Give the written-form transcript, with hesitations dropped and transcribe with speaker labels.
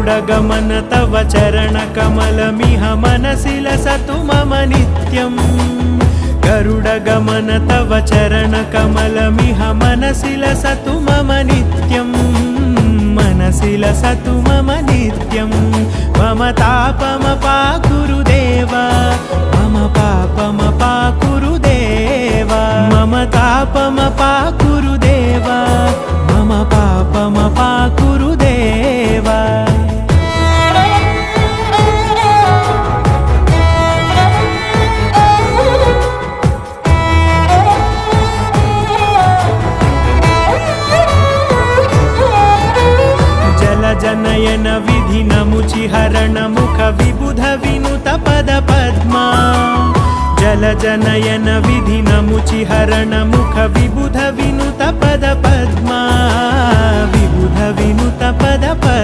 Speaker 1: गरुडगमन तव चरणकमलमिह मनसि लसतु मम नित्यम् गरुडगमन तव चरणकमलमिह मनसि लसतु मम नित्यम् मनसि लसतु मम नित्यम् मम तापमपाकुरु देव मम पापमपाकुरु देव मम तापमपाकुरु देव मम पापमपाकुरु देव जनयन विधिनमुचिहरण मुख विबुध विनुत पद पद्मा जल जनयन विधिनमुचिहरण मुख विबुध विनुत पद पद्मा विबुध विनुत पद पद्मा